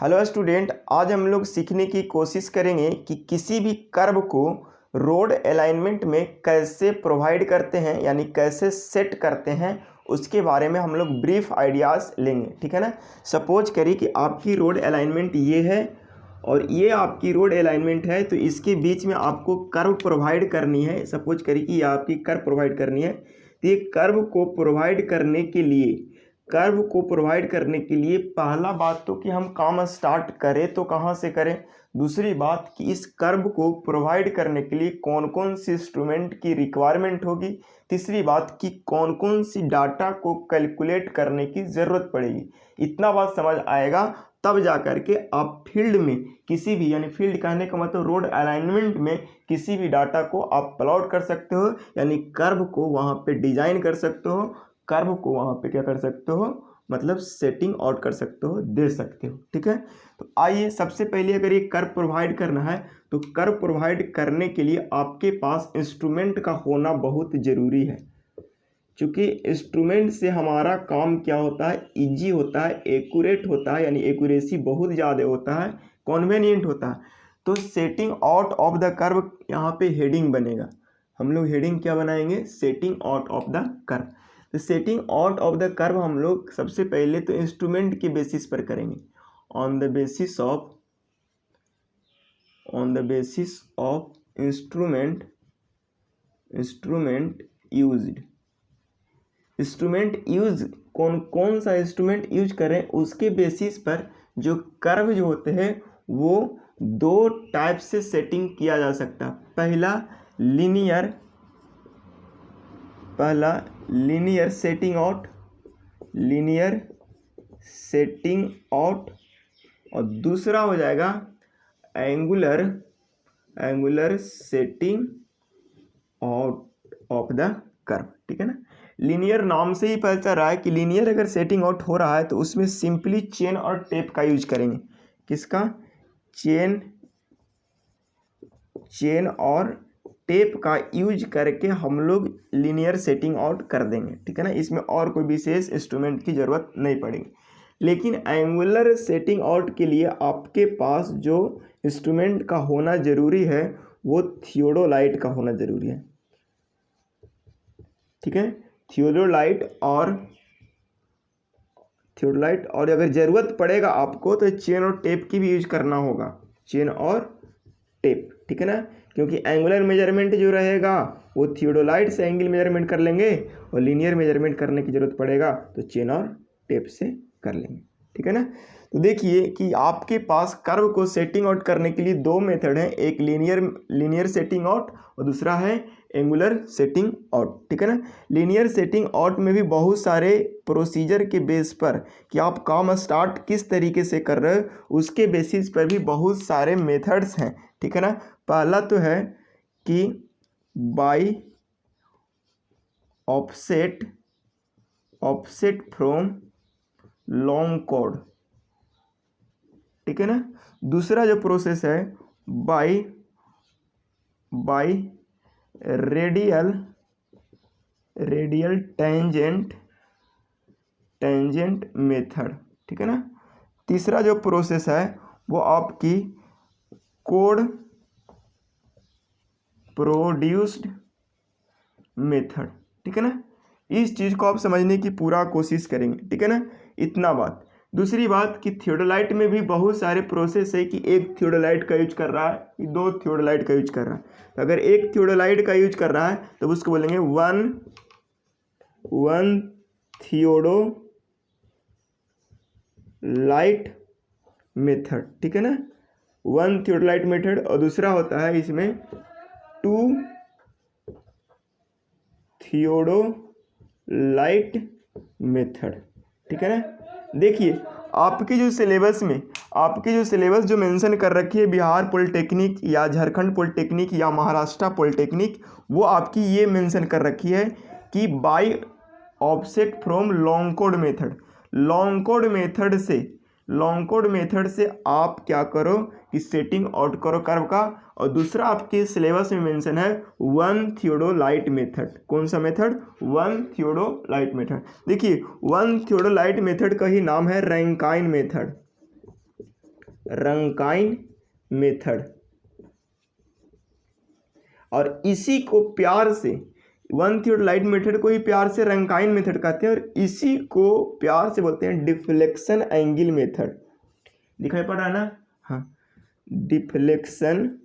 Hello student, आज हम लोग सीखने की कोशिश करेंगे कि किसी भी कर्व को रोड अलाइनमेंट में कैसे प्रोवाइड करते हैं, यानी कैसे सेट करते हैं। उसके बारे में हम लोग ब्रीफ आइडियाज़ लेंगे। ठीक है ना। सपोज करिए कि आपकी रोड अलाइनमेंट ये है और ये आपकी रोड अलाइनमेंट है, तो इसके बीच में आपको कर्व प्रोवाइड करनी है। सपोज करिए कि ये आपकी कर्व प्रोवाइड करनी है। तो ये कर्व को प्रोवाइड करने के लिए पहला बात तो कि हम काम स्टार्ट करें तो कहाँ से करें। दूसरी बात कि इस कर्व को प्रोवाइड करने के लिए कौन कौन सी इंस्ट्रूमेंट की रिक्वायरमेंट होगी। तीसरी बात कि कौन कौन सी डाटा को कैलकुलेट करने की ज़रूरत पड़ेगी। इतना बात समझ आएगा तब जा कर के आप फील्ड में किसी भी, यानी फील्ड कहने का मतलब रोड अलाइनमेंट में किसी भी डाटा को आप प्लॉट कर सकते हो, यानी कर्व को वहाँ पे डिजाइन कर सकते हो, कर्व को वहाँ पे क्या कर सकते हो, मतलब सेटिंग आउट कर सकते हो, दे सकते हो। ठीक है। तो आइए सबसे पहले अगर ये कर्व प्रोवाइड करना है तो कर्व प्रोवाइड करने के लिए आपके पास इंस्ट्रूमेंट का होना बहुत ज़रूरी है। क्योंकि इंस्ट्रूमेंट से हमारा काम क्या होता है, इजी होता है, एक्यूरेट होता है, यानी एक्यूरेसी बहुत ज़्यादा होता है, कॉन्वेनिएंट होता है। तो setting out of the curve, यहाँ पे हेडिंग बनेगा। हम लोग हेडिंग क्या बनाएंगे, setting out of the curve. तो setting out of the curve हम लोग सबसे पहले तो इंस्ट्रूमेंट के बेसिस पर करेंगे, on the basis of instrument use, कौन सा इंस्ट्रूमेंट यूज करें उसके बेसिस पर जो कर्व जो होते हैं वो दो टाइप से सेटिंग किया जा सकता है। पहला लीनियर सेटिंग आउट और दूसरा हो जाएगा angular setting out of the curve. ठीक है ना। लीनियर नाम से ही पता चल रहा है कि लीनियर अगर सेटिंग आउट हो रहा है तो उसमें सिंपली चेन और टेप का यूज करेंगे। किसका, चेन और टेप का यूज करके हम लोग लीनियर सेटिंग आउट कर देंगे। ठीक है ना। इसमें और कोई विशेष इंस्ट्रूमेंट की ज़रूरत नहीं पड़ेगी। लेकिन एंगुलर सेटिंग आउट के लिए आपके पास जो इंस्ट्रूमेंट का होना ज़रूरी है वो थियोडोलाइट का होना ज़रूरी है। ठीक है। थियोडोलाइट और अगर ज़रूरत पड़ेगा आपको तो चेन और टेप की भी यूज करना होगा, चेन और टेप। ठीक है ना। क्योंकि एंगुलर मेजरमेंट जो रहेगा वो थियोडोलाइट से एंगल मेजरमेंट कर लेंगे और लीनियर मेजरमेंट करने की ज़रूरत पड़ेगा तो चेन और टेप से कर लेंगे। ठीक है ना। तो देखिए कि आपके पास कर्व को सेटिंग आउट करने के लिए दो मेथड हैं, एक लीनियर सेटिंग आउट और दूसरा है एंगुलर सेटिंग आउट। ठीक है ना। लीनियर सेटिंग आउट में भी बहुत सारे प्रोसीजर के बेस पर कि आप काम स्टार्ट किस तरीके से कर रहे हो उसके बेसिस पर भी बहुत सारे मेथड्स हैं। ठीक है ना। पहला तो है कि by offset from long chord. ठीक है ना। दूसरा जो प्रोसेस है बाय रेडियल टेंजेंट मेथड। ठीक है ना। तीसरा जो प्रोसेस है वो आपकी कोड प्रोड्यूस्ड मेथड। ठीक है ना। इस चीज़ को आप समझने की पूरा कोशिश करेंगे। ठीक है ना। इतना बात। दूसरी बात कि थियोडोलाइट में भी बहुत सारे प्रोसेस है कि एक थियोडोलाइट का यूज कर रहा है कि दो थियोडोलाइट का यूज कर रहा है। तो अगर एक थियोडोलाइट का यूज कर रहा है तो उसको बोलेंगे वन थियोडोलाइट मेथड। ठीक है ना। One theodolite method. और दूसरा होता है इसमें टू थियोडोलाइट मेथड। ठीक है ना। देखिए आपके जो सिलेबस जो मेंशन कर रखी है बिहार पॉलिटेक्निक या झारखंड पॉलिटेक्निक या महाराष्ट्र पॉलिटेक्निक, वो आपकी ये मेंशन कर रखी है कि बाय ऑफसेट फ्रॉम लॉन्ग कोड मेथड से आप क्या करो कि सेटिंग आउट करो कर्व का। और दूसरा आपके सिलेबस में मेंशन है वन थियोडोलाइट मेथड। कौन सा मेथड, वन थियोडोलाइट मेथड। देखिए वन थियोडोलाइट मेथड का ही नाम है रैंकाइन मेथड। रंकाइन मेथड, और इसी को प्यार से वन थियोडोलाइट मेथड को ही प्यार से रंकाइन मेथड कहते हैं, और इसी को प्यार से बोलते हैं डिफ्लेक्शन एंगल मेथड। दिखाई पड़ रहा है ना? हाँ, डिफ्लेक्शन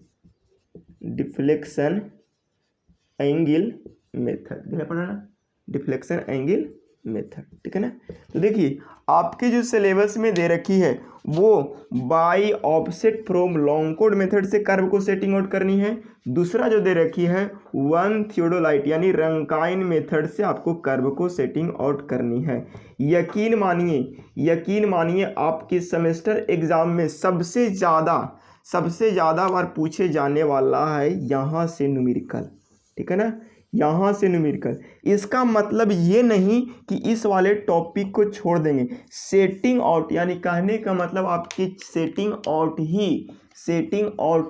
एंगल मेथड दिखाई पड़ रहा है ना, डिफ्लेक्शन एंगल मेथड, ठीक है ना। तो देखिए आपके जो सिलेबस में दे रखी है वो बाई ऑफसेट फ्रॉम लॉन्ग कोड मेथड से कर्व को सेटिंग आउट करनी है। दूसरा जो दे रखी है वन थियोडोलाइट यानी रंकाइन मेथड से आपको कर्व को सेटिंग आउट करनी है। यकीन मानिए आपके सेमेस्टर एग्जाम में सबसे ज़्यादा बार पूछे जाने वाला है यहाँ से न्यूमेरिकल, ठीक है ना, यहाँ से न्यूमेरिकल। इसका मतलब ये नहीं कि इस वाले टॉपिक को छोड़ देंगे। सेटिंग आउट यानी कहने का मतलब आपकी सेटिंग आउट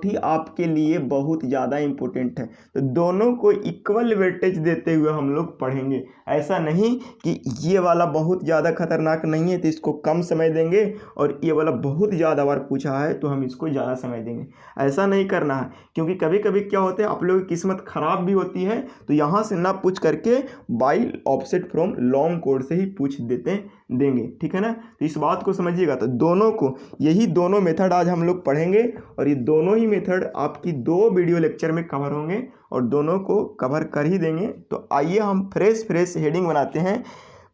ही आपके लिए बहुत ज़्यादा इम्पोर्टेंट है। तो दोनों को इक्वल वेटेज देते हुए हम लोग पढ़ेंगे। ऐसा नहीं कि ये वाला बहुत ज़्यादा खतरनाक नहीं है तो इसको कम समय देंगे, और ये वाला बहुत ज़्यादा बार पूछा है तो हम इसको ज़्यादा समय देंगे। ऐसा नहीं करना है, क्योंकि कभी कभी क्या होता है आप लोगों की किस्मत ख़राब भी होती है, तो यहाँ से ना पूछ करके by offset from long code से ही पूछ देंगे, ठीक है ना। तो इस बात को समझिएगा। तो दोनों को यही दोनों मेथड आज हम लोग पढ़ेंगे, और ये दोनों ही मेथड आपकी 2 वीडियो लेक्चर में कवर होंगे और दोनों को कवर कर ही देंगे। तो आइए हम फ्रेश हेडिंग बनाते हैं,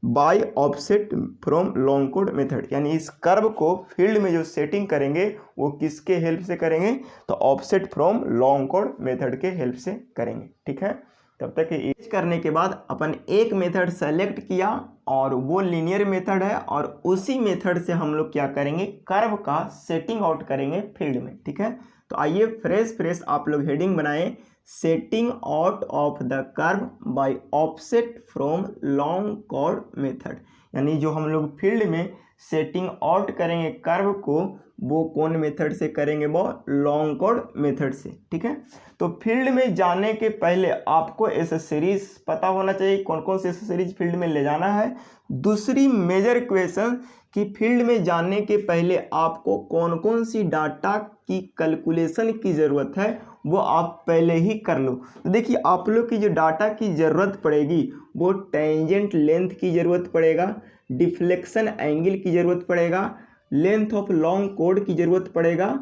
बाय ऑफसेट फ्रॉम लॉन्ग कोड मेथड, यानी इस कर्व को फील्ड में जो सेटिंग करेंगे वो किसके हेल्प से करेंगे, तो ऑफसेट फ्रॉम लॉन्ग कोड मेथड के हेल्प से करेंगे, ठीक है। तब तक ये करने के बाद अपन एक मेथड सेलेक्ट किया और वो लीनियर मेथड है, और उसी मेथड से हम लोग क्या करेंगे, कर्व का सेटिंग आउट करेंगे फील्ड में, ठीक है। तो आइए फ्रेश आप लोग हेडिंग बनाएं, setting out of the curve y offset from long कोड मेथड, यानी जो हम लोग फील्ड में सेटिंग आउट करेंगे कर्व को वो कौन मेथड से करेंगे, वो लॉन्ग कोड मेथड से, ठीक है। तो फील्ड में जाने के पहले आपको एसेसरीज पता होना चाहिए, कौन कौन से एसेसरीज फील्ड में ले जाना है। दूसरी मेजर क्वेश्चन कि फील्ड में जाने के पहले आपको कौन कौन सी डाटा की कैलकुलेशन की ज़रूरत है वो आप पहले ही कर लो। तो देखिए आप लोग की जो डाटा की ज़रूरत पड़ेगी वो टेंजेंट लेंथ की ज़रूरत पड़ेगा, डिफ्लेक्शन एंगल की ज़रूरत पड़ेगा, लेंथ ऑफ लॉन्ग कोड की ज़रूरत पड़ेगा,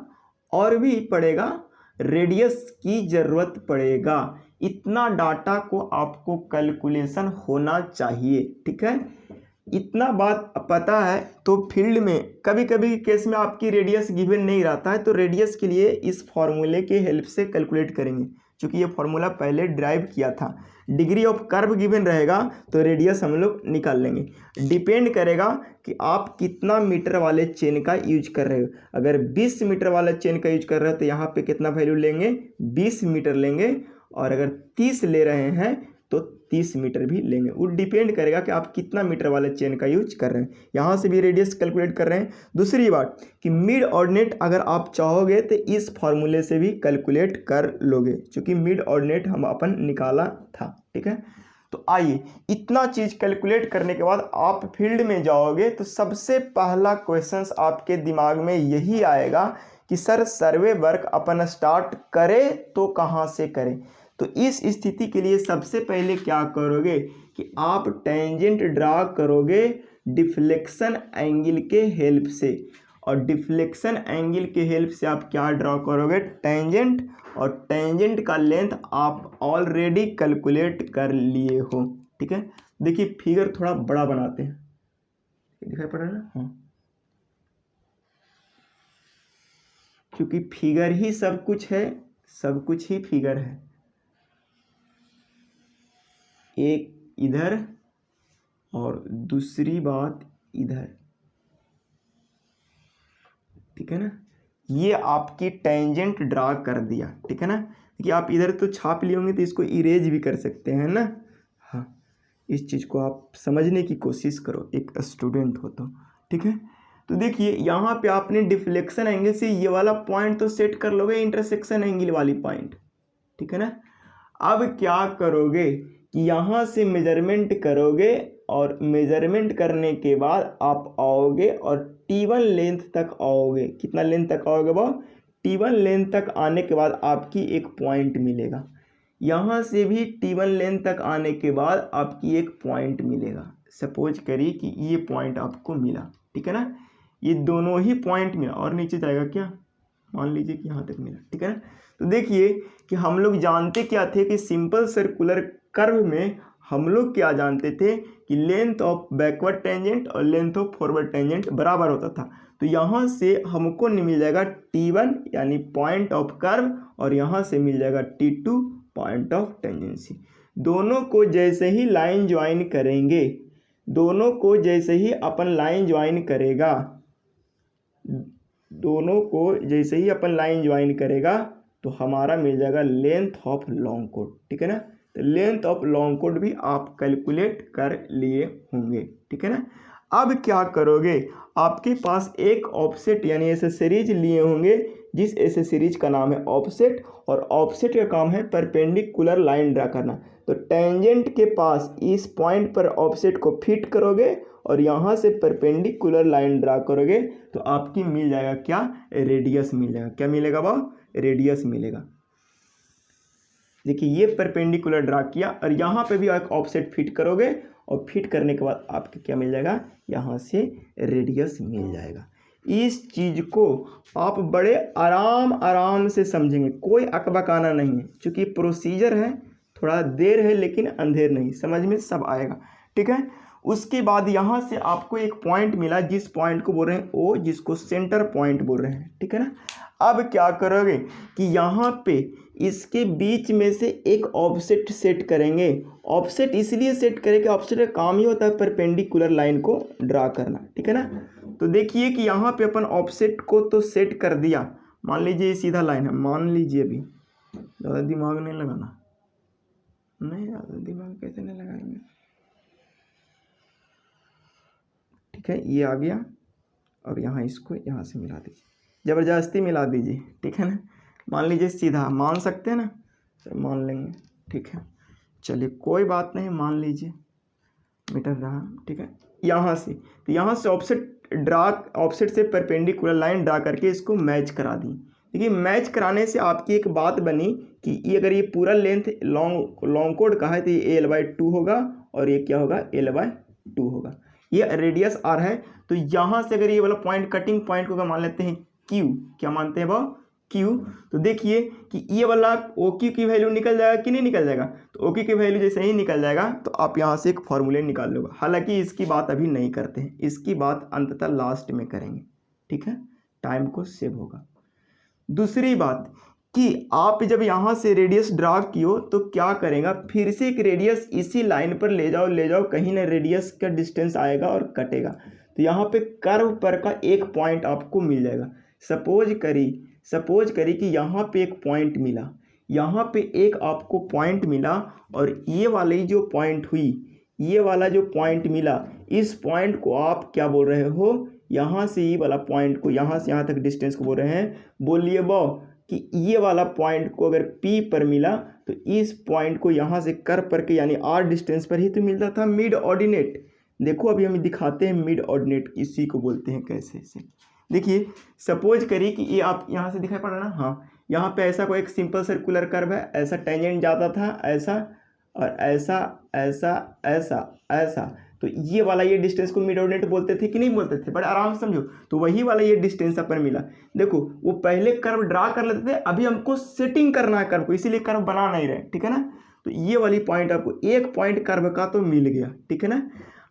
और भी पड़ेगा रेडियस की ज़रूरत पड़ेगा। इतना डाटा को आपको कैलकुलेशन होना चाहिए, ठीक है। इतना बात पता है तो फील्ड में कभी कभी केस में आपकी रेडियस गिवन नहीं रहता है, तो रेडियस के लिए इस फॉर्मूले के हेल्प से कैलकुलेट करेंगे, क्योंकि ये फॉर्मूला पहले ड्राइव किया था। डिग्री ऑफ कर्व गिवन रहेगा तो रेडियस हम लोग निकाल लेंगे। डिपेंड करेगा कि आप कितना मीटर वाले चेन का यूज कर रहे हो। अगर 20 मीटर वाला चेन का यूज कर रहे हो तो यहाँ पे कितना वैल्यू लेंगे, 20 मीटर लेंगे, और अगर 30 ले रहे हैं तो 30 मीटर भी लेंगे। वो डिपेंड करेगा कि आप कितना मीटर वाले चेन का यूज कर रहे हैं। यहाँ से भी रेडियस कैलकुलेट कर रहे हैं। दूसरी बात कि मिड ऑर्डिनेट अगर आप चाहोगे तो इस फॉर्मूले से भी कैलकुलेट कर लोगे, क्योंकि मिड ऑर्डिनेट हम अपन निकाला था, ठीक है। तो आइए इतना चीज़ कैलकुलेट करने के बाद आप फील्ड में जाओगे तो सबसे पहला क्वेश्चन आपके दिमाग में यही आएगा कि सर सर्वे वर्क अपन स्टार्ट करें तो कहाँ से करें। तो इस स्थिति के लिए सबसे पहले क्या करोगे कि आप टेंजेंट ड्रा करोगे डिफ्लेक्शन एंगल के हेल्प से, और डिफ्लेक्शन एंगल के हेल्प से आप क्या ड्रा करोगे, टेंजेंट, और टेंजेंट का लेंथ आप ऑलरेडी कैलकुलेट कर लिए हो, ठीक है। देखिए फिगर थोड़ा बड़ा बनाते हैं, दिखाई पड़ रहा है ना, हाँ, क्योंकि फिगर ही सब कुछ है, सब कुछ ही फिगर है। एक इधर और दूसरी बात इधर, ठीक है ना। ये आपकी टेंजेंट ड्रा कर दिया, ठीक है ना। कि आप इधर तो छाप लिए होंगे तो इसको इरेज भी कर सकते हैं ना। हाँ, इस चीज़ को आप समझने की कोशिश करो एक स्टूडेंट हो तो, ठीक है। तो देखिए यहाँ पे आपने डिफ्लेक्शन एंगल से ये वाला पॉइंट तो सेट कर लोगे, इंटरसेक्शन एंगल वाली पॉइंट, ठीक है ना। अब क्या करोगे कि यहाँ से मेजरमेंट करोगे और मेजरमेंट करने के बाद आप आओगे और T1 लेंथ तक आओगे। कितना लेंथ तक आओगे वो? T1 लेंथ तक आने के बाद आपकी एक पॉइंट मिलेगा। यहाँ से भी T1 लेंथ तक आने के बाद आपकी एक पॉइंट मिलेगा। सपोज करिए कि ये पॉइंट आपको मिला, ठीक है ना, ये दोनों ही पॉइंट मिला और नीचे जाएगा क्या, मान लीजिए कि यहाँ तक मिला, ठीक है ना। तो देखिए कि हम लोग जानते क्या थे कि सिंपल सर्कुलर कर्व में हम लोग क्या जानते थे कि लेंथ ऑफ बैकवर्ड टेंजेंट और लेंथ ऑफ फॉरवर्ड टेंजेंट बराबर होता था। तो यहाँ से हमको मिल जाएगा T1 यानी पॉइंट ऑफ कर्व और यहाँ से मिल जाएगा T2 पॉइंट ऑफ टेंजेंसी। दोनों को जैसे ही लाइन ज्वाइन करेंगे, दोनों को जैसे ही अपन लाइन ज्वाइन करेगा, दोनों को जैसे ही अपन लाइन ज्वाइन करेगा तो हमारा मिल जाएगा लेंथ ऑफ लॉन्ग कोड, ठीक है ना। तो लेंथ ऑफ लॉन्ग कोड भी आप कैलकुलेट कर लिए होंगे, ठीक है ना। अब क्या करोगे, आपके पास एक ऑफसेट यानी एसेसरीज लिए होंगे, जिस एसेसरीज का नाम है ऑफसेट, और ऑफसेट का काम है परपेंडिकुलर लाइन ड्रा करना। तो टेंजेंट के पास इस पॉइंट पर ऑफसेट को फिट करोगे और यहाँ से परपेंडिकुलर लाइन ड्रा करोगे तो आपकी मिल जाएगा क्या, रेडियस मिल जाएगा। क्या मिलेगा वो, रेडियस मिलेगा। देखिए ये परपेंडिकुलर ड्रा किया और यहाँ पे भी एक ऑफसेट फिट करोगे और फिट करने के बाद आपको क्या मिल जाएगा, यहाँ से रेडियस मिल जाएगा। इस चीज़ को आप बड़े आराम से समझेंगे, कोई अकबकाना नहीं है, क्योंकि प्रोसीजर है, थोड़ा देर है लेकिन अंधेर नहीं, समझ में सब आएगा, ठीक है। उसके बाद यहाँ से आपको एक पॉइंट मिला, जिस पॉइंट को बोल रहे हैं ओ, जिसको सेंटर पॉइंट बोल रहे हैं, ठीक है ना। अब क्या करोगे कि यहाँ पे इसके बीच में से एक ऑफसेट सेट करेंगे। ऑफसेट इसलिए सेट करें कि ऑफसेट का काम ही होता है परपेंडिकुलर लाइन को ड्रा करना, ठीक है ना। तो देखिए कि यहाँ पे अपन ऑफसेट को तो सेट कर दिया, मान लीजिए ये सीधा लाइन है, मान लीजिए, अभी ज़्यादा दिमाग नहीं लगाना, नहीं ज़्यादा दिमाग कैसे नहीं लगाएंगे, ठीक है। ये आ गया और यहाँ इसको यहाँ से मिला दीजिए, ज़बरदस्ती मिला दीजिए, ठीक है ना। मान लीजिए सीधा, मान सकते हैं ना, तो मान लेंगे, ठीक है। चलिए कोई बात नहीं, मान लीजिए मीटर रहा, ठीक है। यहाँ से तो यहाँ से ऑफसेट से परपेंडिकुलर लाइन ड्रा करके इसको मैच करा दी। देखिए मैच कराने से आपकी एक बात बनी कि ये अगर ये पूरा लेंथ लॉन्ग कोड का है तो ये L/2 होगा और ये क्या होगा, L/2 होगा। ये रेडियस R है। तो यहाँ से अगर ये वाला पॉइंट, कटिंग पॉइंट को मान लेते हैं Q, क्या मानते हैं वो, Q, तो देखिए कि ये वाला OQ की वैल्यू निकल जाएगा कि नहीं निकल जाएगा। तो OQ की वैल्यू जैसे ही निकल जाएगा तो आप यहाँ से एक फॉर्मूले निकाल लोगे। हालांकि इसकी बात अभी नहीं करते हैं, इसकी बात अंततः लास्ट में करेंगे, ठीक है, टाइम को सेव होगा। दूसरी बात कि आप जब यहाँ से रेडियस ड्रा कियो तो क्या करेगा, फिर से एक रेडियस इसी लाइन पर ले जाओ, कहीं ना रेडियस का डिस्टेंस आएगा और कटेगा। तो यहाँ पे कर्व पर का एक पॉइंट आपको मिल जाएगा। सपोज करी कि यहाँ पे एक पॉइंट मिला, यहाँ पे एक आपको पॉइंट मिला और ये वाली जो पॉइंट हुई, ये वाला जो पॉइंट मिला, इस पॉइंट को आप क्या बोल रहे हो, यहाँ से ये वाला पॉइंट को, यहाँ से यहाँ तक डिस्टेंस को बोल रहे हैं, बोलिए वो कि ये वाला पॉइंट को अगर P पर मिला तो इस पॉइंट को यहाँ से कर पर के यानी R डिस्टेंस पर ही तो मिलता था मिड ऑर्डिनेट। देखो अभी हम दिखाते हैं मिड ऑर्डिनेट इसी को बोलते हैं कैसे से। देखिए सपोज करिए कि ये आप यहाँ से दिखाई पड़ रहा ना, हाँ, यहाँ पे ऐसा कोई एक सिंपल सर्कुलर कर्व है, ऐसा टेंजेंट जाता था, ऐसा और ऐसा ऐसा ऐसा ऐसा, तो ये वाला ये डिस्टेंस को मिड ऑर्डिनेट बोलते थे कि नहीं बोलते थे, बड़े आराम से समझो। तो वही वाला ये डिस्टेंस अपन मिला। देखो वो पहले कर्व ड्रा कर लेते थे, अभी हमको सेटिंग करना है कर्व को, इसीलिए कर्व बना नहीं रहे, ठीक है ना। तो ये वाली पॉइंट आपको एक पॉइंट कर्व का तो मिल गया, ठीक है ना।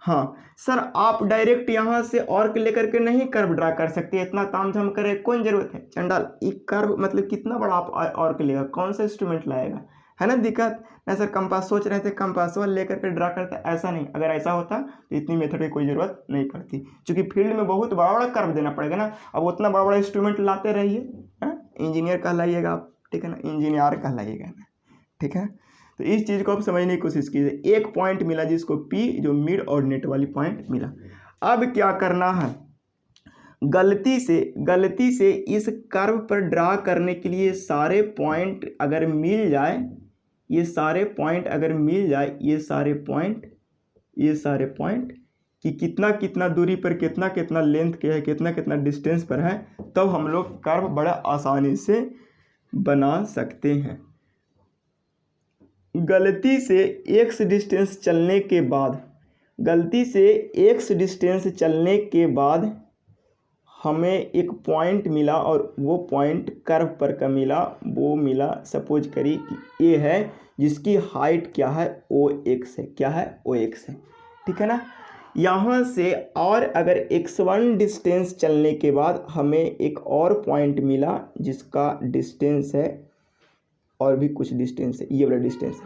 हाँ सर आप डायरेक्ट यहाँ से आर्क लेकर के नहीं कर्व ड्रा कर सकते, इतना तामझाम करे कौन जरूरत है चंडाल। एक कर्व मतलब कितना बड़ा आप आर्क लेगा, कौन सा इंस्ट्रूमेंट लाएगा, है ना दिक्कत। नहीं सर कंपास सोच रहे थे कंपास वाला लेकर के ड्रा करते, ऐसा नहीं। अगर ऐसा होता तो इतनी मेथड की कोई ज़रूरत नहीं पड़ती, क्योंकि फील्ड में बहुत बड़ा बड़ा कर्व देना पड़ेगा ना। अब उतना बड़ा बड़ा इंस्ट्रूमेंट लाते रहिए, इंजीनियर कहलाइएगा आप, ठीक है ना, इंजीनियर कहलाइएगा ना, ठीक है। तो इस चीज़ को आप समझने की कोशिश कीजिए। एक पॉइंट मिला जिसको P, जो मिड ऑर्डिनेट वाली पॉइंट मिला। अब क्या करना है, गलती से इस कर्व पर ड्रा करने के लिए सारे पॉइंट अगर मिल जाए, ये सारे पॉइंट अगर मिल जाए, ये सारे पॉइंट ये सारे पॉइंट कि कितना कितना दूरी पर कितना कितना लेंथ के है, कितना कितना डिस्टेंस पर है, तब हम लोग कर्व बड़ा आसानी से बना सकते हैं। गलती से x डिस्टेंस चलने के बाद, गलती से x डिस्टेंस चलने के बाद हमें एक पॉइंट मिला और वो पॉइंट कर्व पर का मिला, वो मिला सपोज करिए कि a है जिसकी हाइट क्या है OX है, क्या है OX है, ठीक है ना। यहाँ से और अगर x1 डिस्टेंस चलने के बाद हमें एक और पॉइंट मिला जिसका डिस्टेंस है और भी कुछ डिस्टेंस है, ये वाला डिस्टेंस है।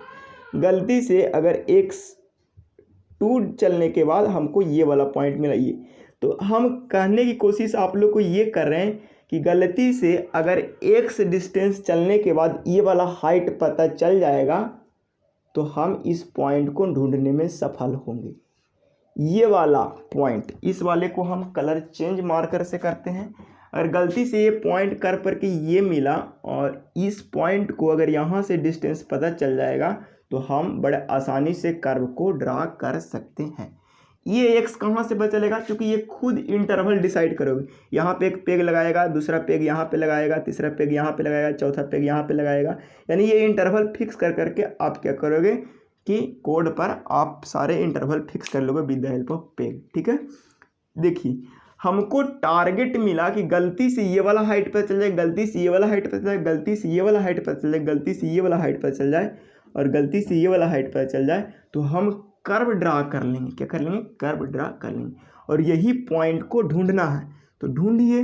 गलती से अगर x2 चलने के बाद हमको ये वाला पॉइंट मिला, ये तो हम कहने की कोशिश आप लोग को ये कर रहे हैं कि गलती से अगर x डिस्टेंस चलने के बाद ये वाला हाइट पता चल जाएगा तो हम इस पॉइंट को ढूंढने में सफल होंगे। ये वाला पॉइंट, इस वाले को हम कलर चेंज मार्कर से करते हैं। अगर गलती से ये पॉइंट कर पर के ये मिला और इस पॉइंट को अगर यहाँ से डिस्टेंस पता चल जाएगा तो हम बड़े आसानी से कर्व को ड्रा कर सकते हैं। ये x कहाँ से पता चलेगा, क्योंकि ये खुद इंटरवल डिसाइड करोगे। यहाँ पे एक पेग लगाएगा, दूसरा पेग यहाँ पे लगाएगा, तीसरा पेग यहाँ पे लगाएगा, चौथा पेग यहाँ पे लगाएगा, यानी ये इंटरवल फिक्स कर करके आप क्या करोगे कि कोड पर आप सारे इंटरवल फिक्स कर लोगे with the help of peg, ठीक है। देखिए हमको टारगेट मिला कि गलती से ये वाला हाइट पर चल जाए, गलती से ये वाला हाइट पर चल जाए, गलती से ये वाला हाइट पर चल जाए, गलती से ये वाला हाइट पर चल जाए और गलती से ये वाला हाइट पर चल जाए, तो हम कर्व ड्रा कर लेंगे। क्या कर लेंगे, कर्व ड्रा कर लेंगे। और यही पॉइंट को ढूंढना है, तो ढूंढिए।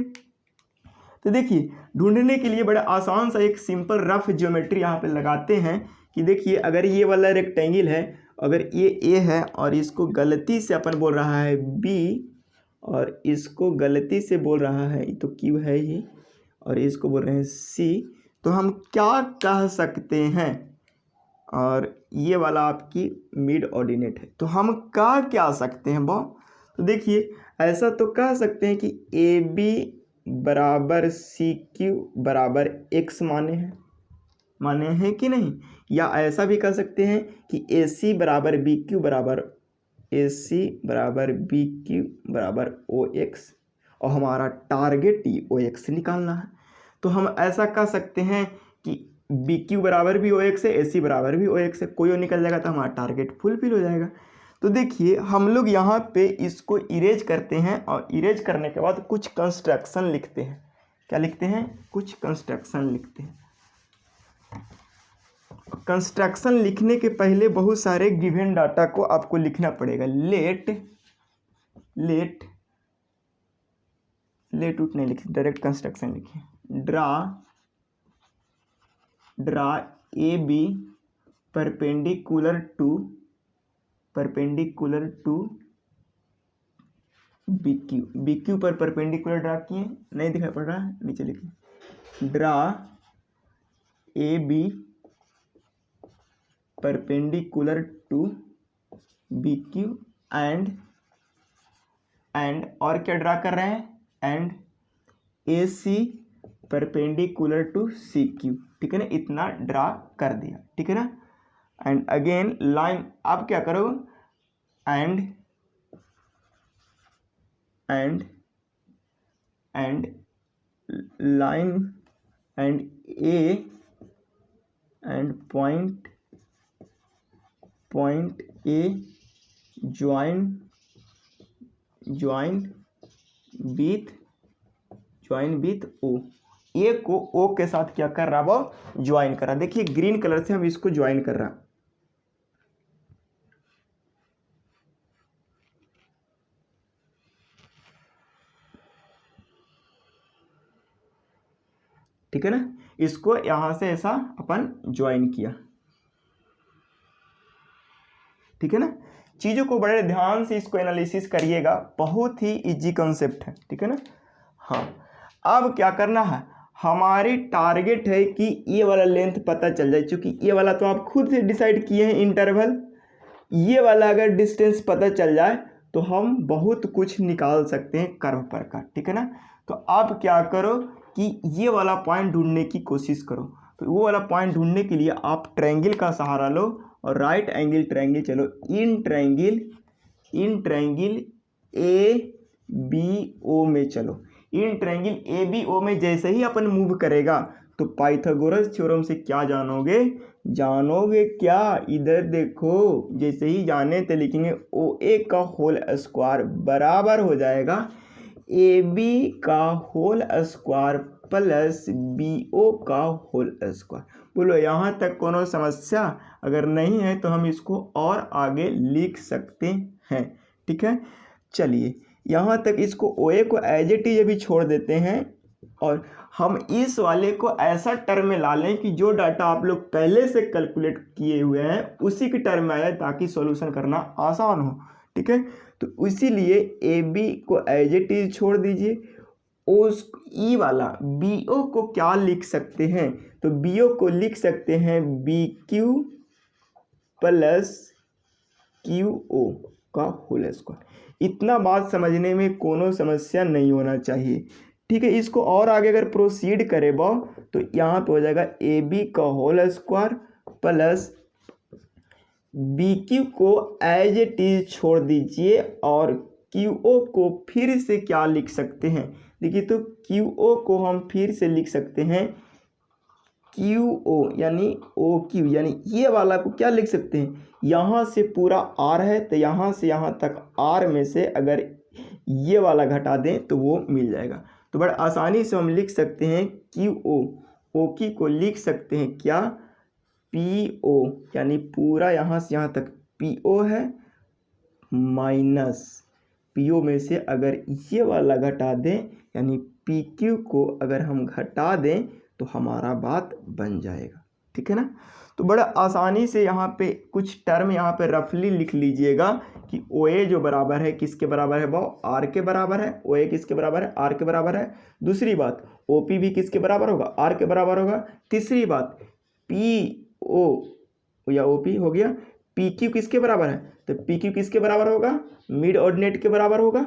तो देखिए ढूंढने के लिए बड़ा आसान सा एक सिंपल रफ ज्योमेट्री यहाँ पे लगाते हैं कि देखिए अगर ये वाला रेक्टेंगल है, अगर ये A है और इसको गलती से अपन बोल रहा है B और इसको गलती से बोल रहा है तो Q है ये, और इसको बोल रहे हैं C, तो हम क्या कह सकते हैं, और ये वाला आपकी मिड ऑर्डिनेट है, तो हम क्या सकते हैं वो, तो देखिए ऐसा तो कह सकते हैं कि AB बराबर CQ बराबर X माने हैं कि नहीं, या ऐसा भी कह सकते हैं कि AC बराबर BQ बराबर OX, और हमारा टारगेट OX निकालना है। तो हम ऐसा कह सकते हैं कि BQ बराबर भी OX है, AC बराबर भी OX है, कोई और निकल जाएगा तो हमारा टारगेट फुलफिल हो जाएगा। तो देखिए हम लोग यहाँ पे इसको इरेज करते हैं और इरेज करने के बाद कुछ कंस्ट्रक्शन लिखते हैं। क्या लिखते हैं, कुछ कंस्ट्रक्शन लिखते हैं। कंस्ट्रक्शन लिखने के पहले बहुत सारे गिवन डाटा को आपको लिखना पड़ेगा। लेट उट नहीं लिखिए, डायरेक्ट कंस्ट्रक्शन लिखिए। Draw AB perpendicular to BQ पर परपेंडिकुलर ड्रा किए, नहीं दिखाई पड़ रहा है, नीचे लिखिए। Draw AB perpendicular to BQ and और क्या ड्रा कर रहे हैं, and AC perpendicular to CQ, ठीक है ना, इतना ड्रा कर दिया, ठीक है ना। एंड अगेन लाइन, आप क्या करो, and line and A and point A join with O। A को O के साथ क्या कर रहा, वो ज्वाइन कर रहा। देखिए ग्रीन कलर से हम इसको ज्वाइन कर रहा, ठीक है ना। इसको यहां से ऐसा अपन ज्वाइन किया, ठीक है ना। चीज़ों को बड़े ध्यान से इसको एनालिसिस करिएगा, बहुत ही इजी कॉन्सेप्ट है, ठीक है ना। हाँ अब क्या करना है, हमारी टारगेट है कि ये वाला लेंथ पता चल जाए, क्योंकि ये वाला तो आप खुद से डिसाइड किए हैं इंटरवल। ये वाला अगर डिस्टेंस पता चल जाए तो हम बहुत कुछ निकाल सकते हैं कर्व पर का, ठीक है ना। तो आप क्या करो कि ये वाला पॉइंट ढूंढने की कोशिश करो। तो वो वाला पॉइंट ढूंढने के लिए आप ट्रायंगल का सहारा लो और राइट एंगल ट्रायंगल चलो। In triangle in triangle A B O में चलो। In triangle A B O में जैसे ही अपन मूव करेगा तो पाइथागोरस थ्योरम से क्या जानोगे, जानोगे क्या, इधर देखो, जैसे ही जाने तो लिखेंगे ओ ए का होल स्क्वायर बराबर हो जाएगा ए बी का whole square plus B O का होल स्क्वायर। बोलो यहाँ तक कोनो समस्या? अगर नहीं है तो हम इसको और आगे लिख सकते हैं। ठीक है, चलिए यहाँ तक इसको ओ ए को एज इट इज अभी छोड़ देते हैं और हम इस वाले को ऐसा टर्म में ला लें कि जो डाटा आप लोग पहले से कैलकुलेट किए हुए हैं उसी की टर्म में आए ताकि सॉल्यूशन करना आसान हो। ठीक है, तो इसीलिए ए बी को एज इट इज छोड़ दीजिए। उस ई वाला बी ओ को क्या लिख सकते हैं, तो बी ओ को लिख सकते हैं B Q plus Q O का होल स्क्वायर। इतना बात समझने में कोनो समस्या नहीं होना चाहिए। ठीक है, इसको और आगे अगर प्रोसीड करे बाव तो यहाँ पे हो जाएगा ए बी का whole square plus B Q को एज इट इज छोड़ दीजिए और क्यू ओ को फिर से क्या लिख सकते हैं, देखिए तो क्यू ओ को हम फिर से लिख सकते हैं क्यू ओ यानी ओ क्यू, यानी ये वाला को क्या लिख सकते हैं, यहाँ से पूरा आर है तो यहाँ से यहाँ तक आर में से अगर ये वाला घटा दें तो वो मिल जाएगा। तो बड़ा आसानी से हम लिख सकते हैं क्यू ओ की को लिख सकते हैं क्या, पी ओ, यानी पूरा यहाँ से यहाँ तक पी ओ है माइनस पी ओ में से अगर ये वाला घटा दें यानी पी क्यू को अगर हम घटा दें तो हमारा बात बन जाएगा। ठीक है ना, तो बड़ा आसानी से यहाँ पे कुछ टर्म यहाँ पे रफली लिख लीजिएगा कि ओ ए जो बराबर है किसके बराबर है, वो आर के बराबर है। ओ ए किसके बराबर है, आर के बराबर है। दूसरी बात ओ पी भी किसके बराबर होगा, आर के बराबर होगा। तीसरी बात पी ओ या ओ पी हो गया, पी क्यू किसके बराबर है, तो पी क्यू किसके बराबर होगा, मिड ऑर्डिनेट के बराबर होगा।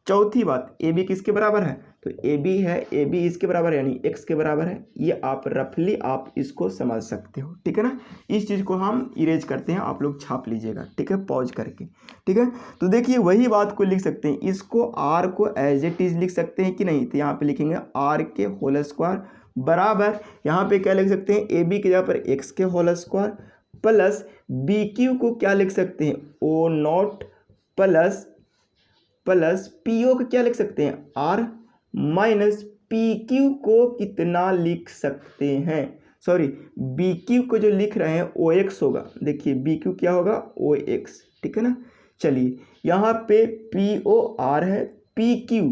चौथी बात ए बी किसके बराबर है, तो ए बी है, ए बी इसके बराबर यानी एक्स के बराबर है। ये आप रफली आप इसको समझ सकते हो। ठीक है ना, इस चीज़ को हम इरेज करते हैं, आप लोग छाप लीजिएगा। ठीक है, पॉज करके। ठीक है, तो देखिए वही बात को लिख सकते हैं, इसको आर को एज इट इज लिख सकते हैं कि नहीं, तो यहाँ पे लिखेंगे आर के होल स्क्वायर बराबर यहाँ पे क्या लिख सकते हैं, ए बी के जगह पर एक्स के whole square plus B Q को क्या लिख सकते हैं, O nought plus P O को क्या लिख सकते हैं, आर माइनस पी क्यू को कितना लिख सकते हैं, सॉरी बी क्यू को जो लिख रहे हैं ओ एक्स होगा। देखिए बी क्यू क्या होगा, ओ एक्स। ठीक है ना, चलिए यहाँ पे पी ओ आर है, पी क्यू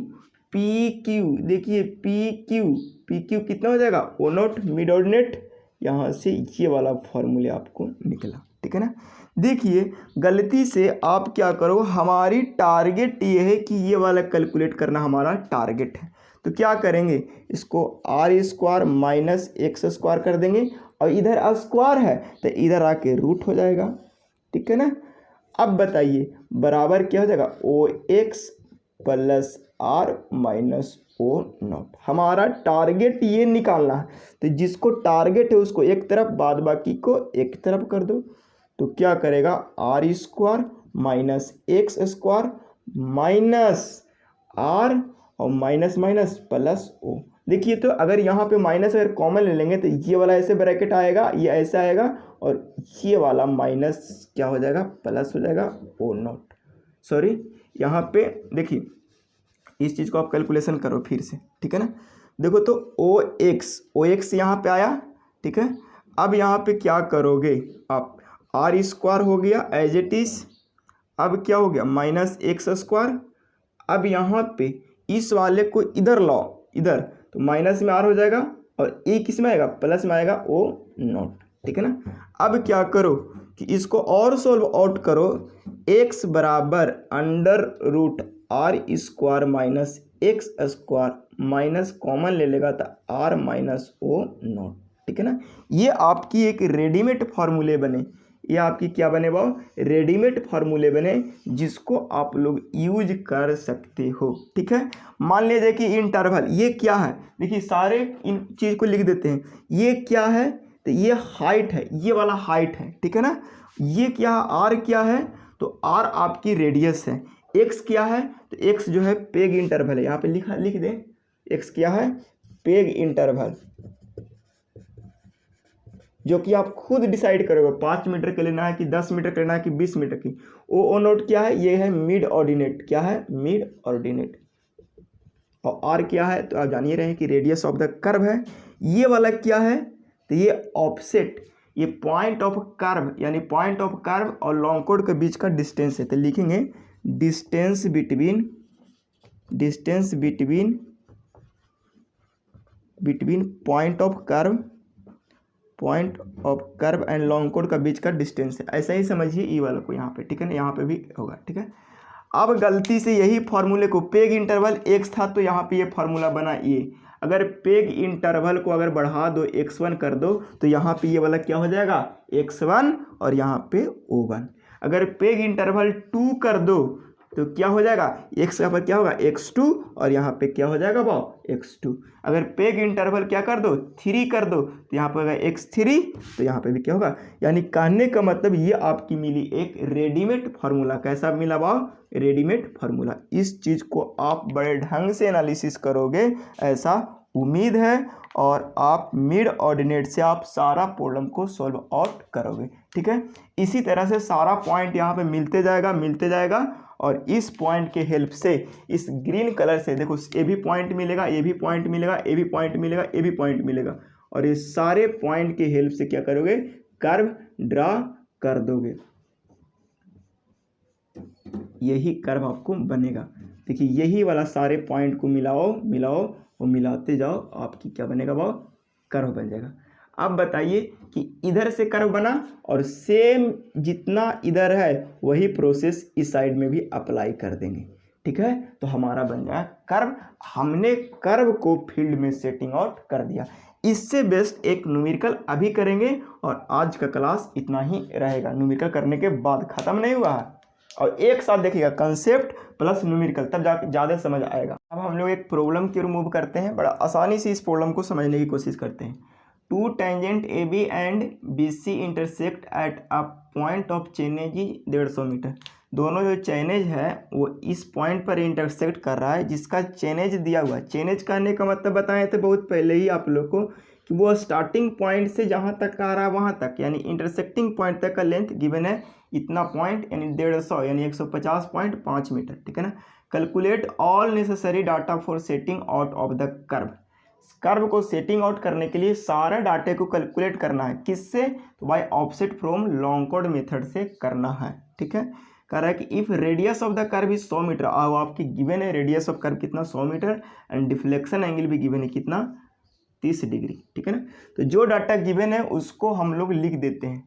देखिए पी क्यू कितना हो जाएगा, ओ नॉट मिड ऑर्डिनेट, यहाँ से ये वाला फॉर्मूले आपको निकला। ठीक है ना, देखिए गलती से आप क्या करो, हमारी टारगेट ये है कि ये वाला कैलकुलेट करना हमारा टारगेट है, तो क्या करेंगे, इसको r square minus x square कर देंगे और इधर स्क्वायर है तो इधर आके रूट हो जाएगा। ठीक है ना, अब बताइए बराबर क्या हो जाएगा, O X plus R minus O naught. हमारा टारगेट ये निकालना है, तो जिसको टारगेट है उसको एक तरफ, बाद बाकी को एक तरफ कर दो। तो क्या करेगा, r square minus x square minus r और माइनस माइनस प्लस ओ। देखिए तो अगर यहाँ पे माइनस अगर कॉमन ले लेंगे तो ये वाला ऐसे ब्रैकेट आएगा, ये ऐसा आएगा और ये वाला माइनस क्या हो जाएगा, प्लस हो जाएगा ओ नॉट। सॉरी यहाँ पे देखिए इस चीज़ को आप कैलकुलेशन करो फिर से। ठीक है ना, देखो तो ओ एक्स यहाँ पे आया। ठीक है, अब यहाँ पे क्या करोगे आप, आर स्क्वायर हो गया एज इट इज, अब क्या हो गया माइनस एक्स स्क्वायर। अब यहाँ पे इस वाले को इधर लाओ, इधर तो माइनस में आर हो जाएगा और ए किस में आएगा, प्लस में आएगा ओ नॉट। ठीक है ना, अब क्या करो कि इसको और सोल्व आउट करो, एक्स बराबर under root r square minus x square minus common ले लेगा तो आर माइनस ओ नॉट। ठीक है ना, ये आपकी एक रेडीमेड फार्मूले बने, ये आपकी क्या बने बाबू, रेडीमेड फार्मूले बने जिसको आप लोग यूज कर सकते हो। ठीक है, मान लीजिए कि इंटरवल ये क्या है, देखिए सारे इन चीज़ को लिख देते हैं। ये क्या है, तो ये हाइट है, ये वाला हाइट है। ठीक है ना, ये क्या है, आर क्या है, तो आर आपकी रेडियस है, एक्स क्या है, तो एक्स जो है पेग इंटरवल है, यहाँ पे लिख दें एक्स क्या है, पेग इंटरवल, जो कि आप खुद डिसाइड करोगे 5 मीटर के लेना है कि 10 मीटर के लेना है कि 20 मीटर की। ओ नोट क्या है, ये है मिड ऑर्डिनेट, क्या है मिड ऑर्डिनेट, और आर क्या है तो आप जान ही रहे हैं कि रेडियस ऑफ द कर्व है। ये वाला क्या है, तो ये ऑफसेट, ये पॉइंट ऑफ कर्व, यानी पॉइंट ऑफ कर्व और लॉन्ग कोड के बीच का डिस्टेंस है, तो लिखेंगे distance between point of curve and long code का बीच का डिस्टेंस है। ऐसा ही समझिए ई वाला को यहाँ पे, ठीक है ना, यहाँ पे भी होगा, ठीक है। अब गलती से यही फॉर्मूले को, पेग इंटरवल एक्स था तो यहाँ पे ये फॉर्मूला बना ये, अगर पेग इंटरवल को अगर बढ़ा दो x1 कर दो तो यहाँ पे ये वाला क्या हो जाएगा x1 और यहाँ पे O1। अगर पेग इंटरवल 2 कर दो तो क्या हो जाएगा, x का पर क्या होगा x2 और यहाँ पे क्या हो जाएगा भाव x2। अगर पेग इंटरवल क्या कर दो 3 कर दो तो यहाँ पे होगा x3, तो यहाँ पे भी क्या होगा। यानी कहने का मतलब ये आपकी मिली एक रेडीमेड फार्मूला। कैसा मिला भाव, रेडीमेड फार्मूला। इस चीज़ को आप बड़े ढंग से एनालिसिस करोगे ऐसा उम्मीद है, और आप मिड ऑर्डिनेट से आप सारा प्रॉब्लम को सॉल्व आउट करोगे, ठीक है। इसी तरह से सारा पॉइंट यहाँ पे मिलते जाएगा, और इस पॉइंट के हेल्प से, इस ग्रीन कलर से देखो, ए भी पॉइंट मिलेगा, ए भी पॉइंट मिलेगा, ए भी पॉइंट मिलेगा, ए भी पॉइंट मिलेगा, और ये सारे पॉइंट के हेल्प से क्या करोगे, कर्व ड्रा कर दोगे। यही कर्व आपको बनेगा। देखिए यही वाला सारे पॉइंट को मिलाओ और मिलाते जाओ, आपकी क्या बनेगा भाव, कर्व बन जाएगा। अब बताइए कि इधर से कर्व बना और सेम जितना इधर है वही प्रोसेस इस साइड में भी अप्लाई कर देंगे, ठीक है, तो हमारा बन जाएगा कर्व। हमने कर्व को फील्ड में सेटिंग आउट कर दिया। इससे बेस्ट एक न्यूमेरिकल अभी करेंगे, और आज का क्लास इतना ही रहेगा। न्यूमेरिकल करने के बाद ख़त्म नहीं हुआ है, और एक साथ देखिएगा कंसेप्ट प्लस न्यूमेरिकल, तब जाके ज़्यादा समझ आएगा। अब हम लोग एक प्रॉब्लम की रिमूव करते हैं, बड़ा आसानी से इस प्रॉब्लम को समझने की कोशिश करते हैं। Two tangent A B and B C intersect at a point of chainage 150 metre. दोनों जो चेनेज है वो इस पॉइंट पर इंटरसेक्ट कर रहा है, जिसका चेनेज दिया हुआ है। चेनेज करने का मतलब बताए थे बहुत पहले ही आप लोग को कि वो स्टार्टिंग पॉइंट से जहाँ तक आ रहा है वहाँ तक, यानी इंटरसेक्टिंग पॉइंट तक का लेंथ गिवन है इतना पॉइंट, यानी 150 यानी 150.5 मीटर, ठीक है ना। Calculate all necessary data for setting out of the curve. Curve को सेटिंग आउट करने के लिए सारे डाटे को कैलकुलेट करना है, किससे, तो बाय ऑफसेट फ्रॉम लॉन्ग कोड मेथड से करना है, ठीक है। कह रहा है कि if radius of the curve is 100 metre, अब आपकी गिवन है रेडियस ऑफ कर्व कितना 100 मीटर, एंड डिफ्लेक्शन एंगल भी गिवन है कितना 30 डिग्री, ठीक है ना। तो जो डाटा गिवन है उसको हम लोग लिख देते हैं।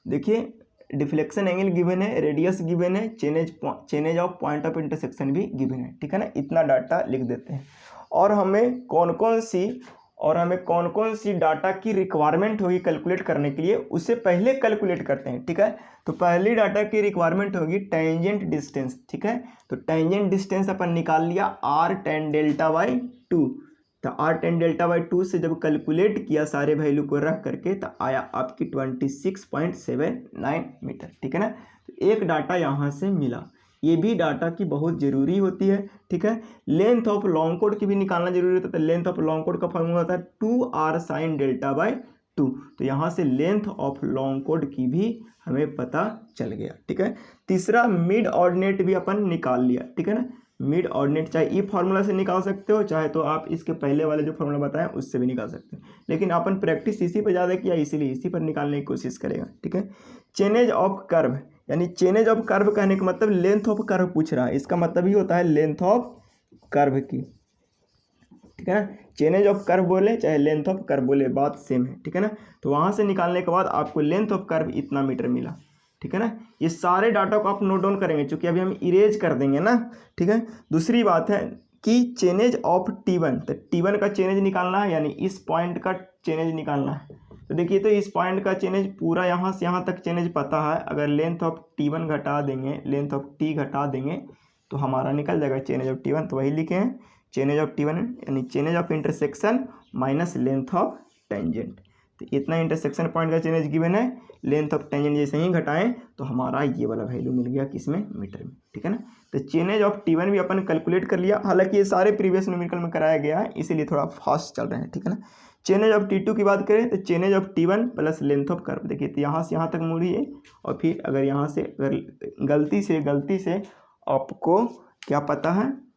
देखिए डिफ्लेक्शन एंगल गिवन है, रेडियस गिवन है, chainage of point of intersection भी गिवन है, ठीक है ना। इतना डाटा लिख देते हैं, और हमें कौन कौन सी डाटा की रिक्वायरमेंट होगी कैलकुलेट करने के लिए, उससे पहले कैलकुलेट करते हैं, ठीक है। तो पहली डाटा की रिक्वायरमेंट होगी टेंजेंट डिस्टेंस, ठीक है। तो टेंजेंट डिस्टेंस अपन निकाल लिया r10 डेल्टा बाई 2। तो r10 डेल्टा बाई 2 से जब कैलकुलेट किया सारे वैल्यू को रख करके, तो आया आपकी 26.79 मीटर, ठीक है ना। तो एक डाटा यहाँ से मिला, ये भी डाटा की बहुत ज़रूरी होती है, ठीक है। लेंथ ऑफ लॉन्ग कोड की भी निकालना जरूरी होता है। तो लेंथ ऑफ लॉन्ग कोड का फॉर्मूला होता है 2r sin डेल्टा बाई 2। तो यहाँ से लेंथ ऑफ लॉन्ग कोड की भी हमें पता चल गया, ठीक है। तीसरा मिड ऑर्डिनेट भी अपन निकाल लिया, ठीक है ना। मिड ऑर्डिनेट चाहे ई फार्मूला से निकाल सकते हो, चाहे तो आप इसके पहले वाले जो फार्मूला बताएं उससे भी निकाल सकते हो, लेकिन अपन प्रैक्टिस इसी पर ज़्यादा किया इसीलिए इसी पर निकालने की कोशिश करेगा, ठीक है। चेनेज ऑफ कर्व, यानी चेनेज ऑफ कर्व कहने का मतलब लेंथ ऑफ कर्व पूछ रहा है, इसका मतलब ही होता है लेंथ ऑफ कर्व की, ठीक है ना। चेनेज ऑफ कर्व बोले चाहे लेंथ ऑफ कर्व बोले बात सेम है, ठीक है ना। तो वहाँ से निकालने के बाद आपको लेंथ ऑफ कर्व इतना मीटर मिला, ठीक है ना। ये सारे डाटा को आप नोट डाउन करेंगे, क्योंकि अभी हम इरेज कर देंगे ना, ठीक है। दूसरी बात है कि चेनेज ऑफ T1, तो T1 का चेनेज निकालना है, यानी इस पॉइंट का चेनेज निकालना है। तो देखिए, तो इस पॉइंट का चेनेज पूरा यहाँ से यहाँ तक चेनेज पता है, अगर लेंथ ऑफ T1 घटा देंगे, लेंथ ऑफ T घटा देंगे तो हमारा निकल जाएगा चेनेज ऑफ T1। तो वही लिखे हैं चेनेज ऑफ T1 यानी chainage of intersection minus length of tangent. तो इतना इंटरसेक्शन पॉइंट का चेंज गिवन है, लेंथ ऑफ टेंजेंट जैसे ही घटाएं तो हमारा ये वाला वैल्यू मिल गया किसमें, मीटर में, ठीक है ना। तो चेंज ऑफ T1 भी अपन कैलकुलेट कर लिया, हालांकि ये सारे प्रीवियस न्यूमेरिकल में कराया गया है इसीलिए थोड़ा फास्ट चल रहे हैं, ठीक है ना। चेंज ऑफ T2 की बात करें तो change of T1 plus length of curve, देखिए तो यहाँ से यहाँ तक मुड़ी है, और फिर अगर यहाँ से अगर गलती से आपको क्या पता है,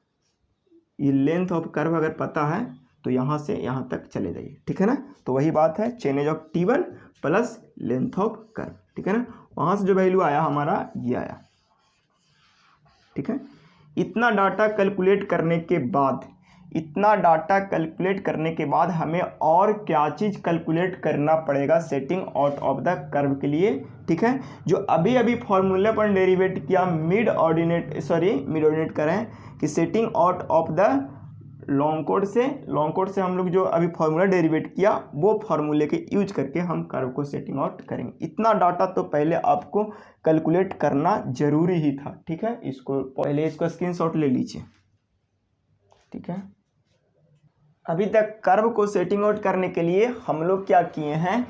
ये लेंथ ऑफ कर्व अगर पता है तो यहाँ से यहाँ तक चले जाइए, ठीक है ना। तो वही बात है, change of T1 plus length of curve, ठीक है ना। वहाँ से जो वैल्यू आया हमारा ये आया, ठीक है। इतना डाटा कैलकुलेट करने के बाद हमें और क्या चीज़ कैलकुलेट करना पड़ेगा setting out of the curve के लिए, ठीक है। जो अभी अभी फॉर्मूले पर डेरिवेट किया मिड ऑर्डिनेट करें कि setting out of the long code से हम लोग जो अभी फॉर्मूला डेरिवेट किया वो फॉर्मूले के यूज करके हम कर्व को सेटिंग आउट करेंगे। इतना डाटा तो पहले आपको कैलकुलेट करना जरूरी ही था, ठीक है। इसको स्क्रीनशॉट ले लीजिए, ठीक है। अभी तक कर्व को सेटिंग आउट करने के लिए हम लोग क्या किए हैं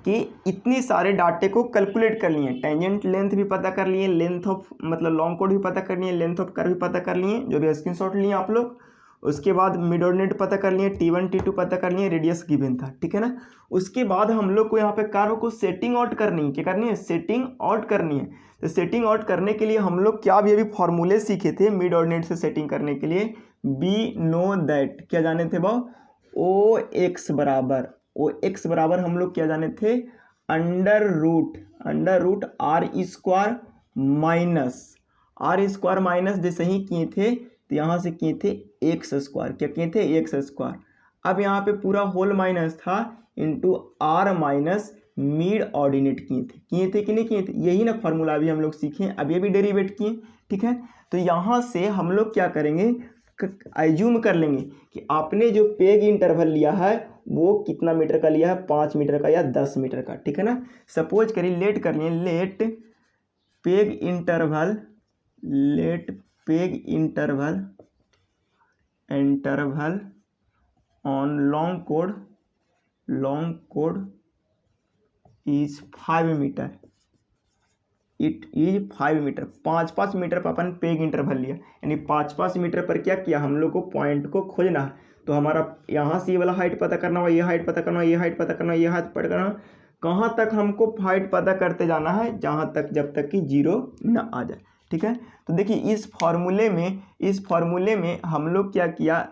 कि इतनी सारे डाटे को कैलकुलेट कर लिए, टेंजेंट लेंथ भी पता कर लिए, लेंथ ऑफ मतलब लॉन्ग कोड भी पता कर लिए, लेंथ ऑफ कर्व भी पता कर लिए, जो भी स्क्रीनशॉट लिए आप लोग। उसके बाद मिड ऑर्डिनेट पता कर लिए, T1 T2 पता कर लिए, रेडियस गिवन था, ठीक है ना। उसके बाद हम लोग को यहाँ पे कर्व को सेटिंग आउट करनी है, क्या करनी है, सेटिंग आउट करनी है। तो सेटिंग आउट करने के लिए हम लोग क्या भी अभी फॉर्मूले सीखे थे मिड ऑर्डिनेट से सेटिंग करने के लिए, बी नो दैट क्या जाने थे वो, ओ एक्स बराबर हम लोग क्या जाने थे, under root r square minus जैसे ही किए थे तो यहाँ से किए थे एक्स स्क्वायर, क्या किए थे, एक्स स्क्वायर। अब यहाँ पे पूरा होल माइनस था into R minus mid ordinate किए थे कि नहीं किए थे, यही ना फॉर्मूला अभी हम लोग सीखे, अभी अभी डेरिवेट किए, ठीक है। तो यहाँ से हम लोग क्या करेंगे, एज्यूम कर लेंगे कि आपने जो पेग इंटरवल लिया है वो कितना मीटर का लिया है, 5 मीटर का या 10 मीटर का, ठीक है ना। सपोज करिए let peg interval on long cord is 5 metre, it is 5 metre, 5 metre पर अपन पेग इंटरवल लिया, यानी 5 मीटर पर क्या किया हम लोग को पॉइंट को खोजना है। तो हमारा यहाँ से ये वाला हाइट पता करना हुआ, ये हाइट पता करना, ये हाइट पता करना, ये हाइट पता करना, कहाँ तक हमको हाइट पता करते जाना है, जहाँ तक जब तक कि 0 ना आ जाए, ठीक है। तो देखिए इस फॉर्मूले में हम लोग क्या किया,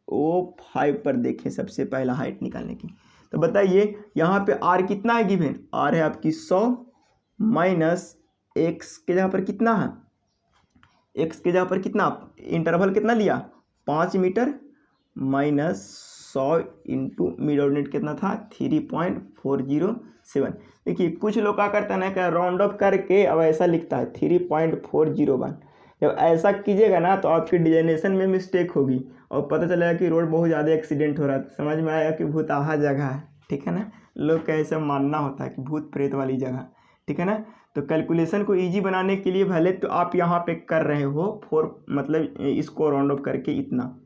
O5 पर देखें सबसे पहला हाइट निकालने की। तो बताइए यहाँ पे R कितना है गिवन, R है आपकी 100 माइनस एक्स के जगह पर कितना है, एक्स के जगह पर कितना, इंटरवल कितना लिया 5 metre minus 100 into mid ordinate कितना था 3.407। देखिए कुछ लोग क्या करते हैं ना, क्या राउंड ऑफ करके अब ऐसा लिखता है 3.401। जब ऐसा कीजिएगा ना तो आपकी डिजाइनेशन में मिस्टेक होगी और पता चलेगा कि रोड बहुत ज़्यादा एक्सीडेंट हो रहा है, समझ में आएगा कि भूताहा जगह है, ठीक है ना। लोग का ऐसा मानना होता है कि भूत प्रेत वाली जगह, ठीक है ना। तो कैलकुलेशन को इजी बनाने के लिए भले तो आप यहाँ पे कर रहे हो 4 मतलब इसको राउंड ऑफ करके इतना,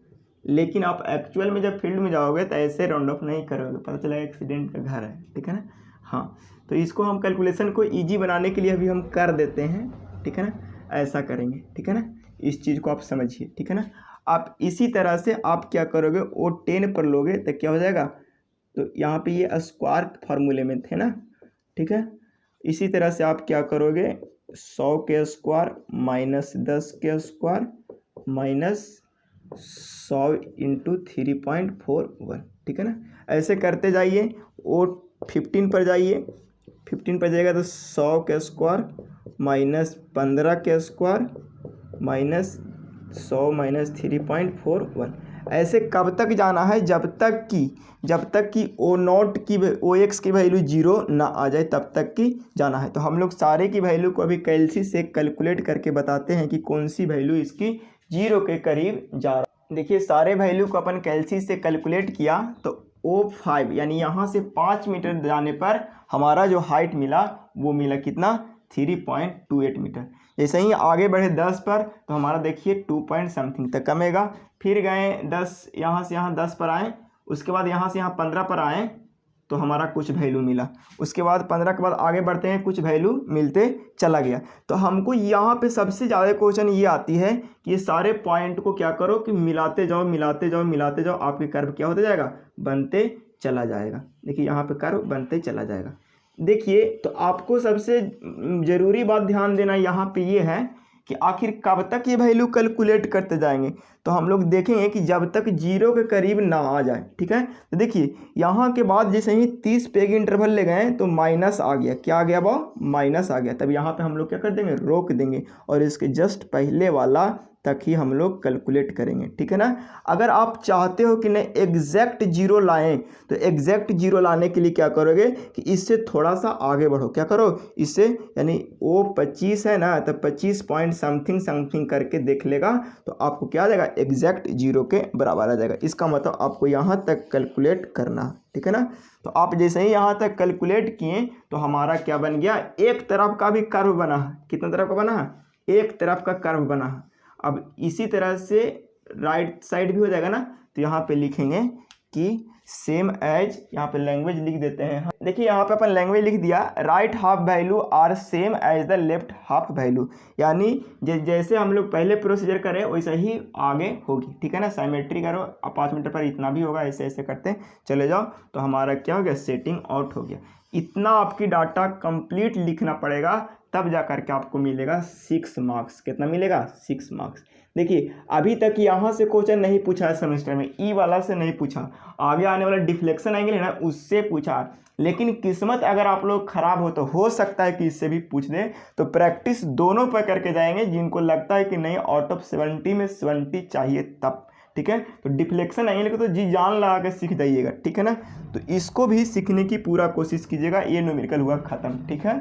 लेकिन आप एक्चुअल में जब फील्ड में जाओगे तो ऐसे राउंड ऑफ नहीं करोगे, पता चलेगा एक्सीडेंट का घर है, ठीक है ना। हाँ तो इसको हम कैलकुलेशन को इजी बनाने के लिए अभी हम कर देते हैं, ठीक है ना, ऐसा करेंगे, ठीक है ना। इस चीज़ को आप समझिए, ठीक है ना। आप इसी तरह से आप क्या करोगे, वो 10 पर लोगे तो क्या हो जाएगा, तो यहाँ पे ये स्क्वायर फार्मूले में थे ना, ठीक है। इसी तरह से आप क्या करोगे, 100 के स्क्वायर माइनस 10 के स्क्वायर माइनस 100 इंटू 3.41, ठीक है ना। ऐसे करते जाइए, वो 15 पर जाइए, 15 पर जाएगा तो 100 के स्क्वायर माइनस 15 के स्क्वायर माइनस 100 माइनस 3.41। ऐसे कब तक जाना है, जब तक कि ओ एक्स की वैल्यू 0 ना आ जाए, तब तक की जाना है। तो हम लोग सारे की वैल्यू को अभी कैलसी से कैलकुलेट करके बताते हैं कि कौन सी वैल्यू इसकी 0 के करीब जा रहा है। देखिए सारे वैल्यू को अपन कैलसी से कैलकुलेट किया तो O5 यानी यहाँ से 5 मीटर जाने पर हमारा जो हाइट मिला वो मिला कितना, 3.28 मीटर। जैसे ही आगे बढ़े 10 पर तो हमारा देखिए 2 पॉइंट समथिंग तक कमेगा, फिर गए 10 यहाँ से यहाँ 10 पर आए, उसके बाद यहाँ से यहाँ 15 पर आए, तो हमारा कुछ वैल्यू मिला। उसके बाद 15 के बाद आगे बढ़ते हैं, कुछ वैल्यू मिलते चला गया। तो हमको यहाँ पे सबसे ज़्यादा क्वेश्चन ये आती है कि ये सारे पॉइंट को क्या करो कि मिलाते जाओ मिलाते जाओ मिलाते जाओ, आपके कर्व क्या होता जाएगा, बनते चला जाएगा। देखिए यहाँ पे कर्व बनते चला जाएगा। देखिए तो आपको सबसे ज़रूरी बात ध्यान देना यहाँ पे ये है कि आखिर कब तक ये वैल्यू कैलकुलेट करते जाएंगे। तो हम लोग देखेंगे कि जब तक 0 के करीब ना आ जाए, ठीक है। तो देखिए यहाँ के बाद जैसे ही 30 पे के इंटरवल ले गए तो माइनस आ गया, क्या आ गया वो, माइनस आ गया। तब यहाँ पे हम लोग क्या कर देंगे, रोक देंगे और इसके जस्ट पहले वाला तक ही हम लोग कैलकुलेट करेंगे, ठीक है ना। अगर आप चाहते हो कि नहीं एग्जैक्ट 0 लाएं तो एग्जैक्ट 0 लाने के लिए क्या करोगे कि इससे थोड़ा सा आगे बढ़ो, क्या करो इससे, यानी वो 25 है ना, तो 25 पॉइंट समथिंग समथिंग करके देख लेगा तो आपको क्या आ जाएगा, एग्जैक्ट 0 के बराबर आ जाएगा। इसका मतलब आपको यहाँ तक कैलकुलेट करना, ठीक है ना। तो आप जैसे ही यहाँ तक कैलकुलेट किए तो हमारा क्या बन गया, एक तरफ का भी कर्व बना है। कितना तरफ का बना है, एक तरफ का कर्व बना है। अब इसी तरह से राइट साइड भी हो जाएगा ना, तो यहाँ पे लिखेंगे कि सेम एज, यहाँ पे लैंग्वेज लिख देते हैं। देखिए यहाँ पे अपन लैंग्वेज लिख दिया, right half value are same as the left half value, यानी जैसे हम लोग पहले प्रोसीजर करें वैसे ही आगे होगी, ठीक है ना। साइमेट्री करो, अब 5 मीटर पर इतना भी होगा, ऐसे ऐसे करते चले जाओ तो हमारा क्या हो गया, सेटिंग आउट हो गया। इतना आपकी डाटा कंप्लीट लिखना पड़ेगा, तब जा करके आपको मिलेगा 6 मार्क्स। कितना मिलेगा, 6 मार्क्स। देखिए अभी तक यहाँ से क्वेश्चन नहीं पूछा है सेमेस्टर में, ई वाला से नहीं पूछा, आगे आने वाला डिफ्लेक्शन एंगल है ना उससे पूछा। लेकिन किस्मत अगर आप लोग खराब हो तो हो सकता है कि इससे भी पूछ दे। तो प्रैक्टिस दोनों पर करके जाएंगे, जिनको लगता है कि नहीं आउट ऑफ 70 में 70 चाहिए तब, ठीक है। तो डिफ्लेक्शन एंगल को तो जी जान लगा के सीख जाइएगा, ठीक है ना। तो इसको भी सीखने की पूरा कोशिश कीजिएगा। ये न्यूमेरिकल हुआ ख़त्म, ठीक है।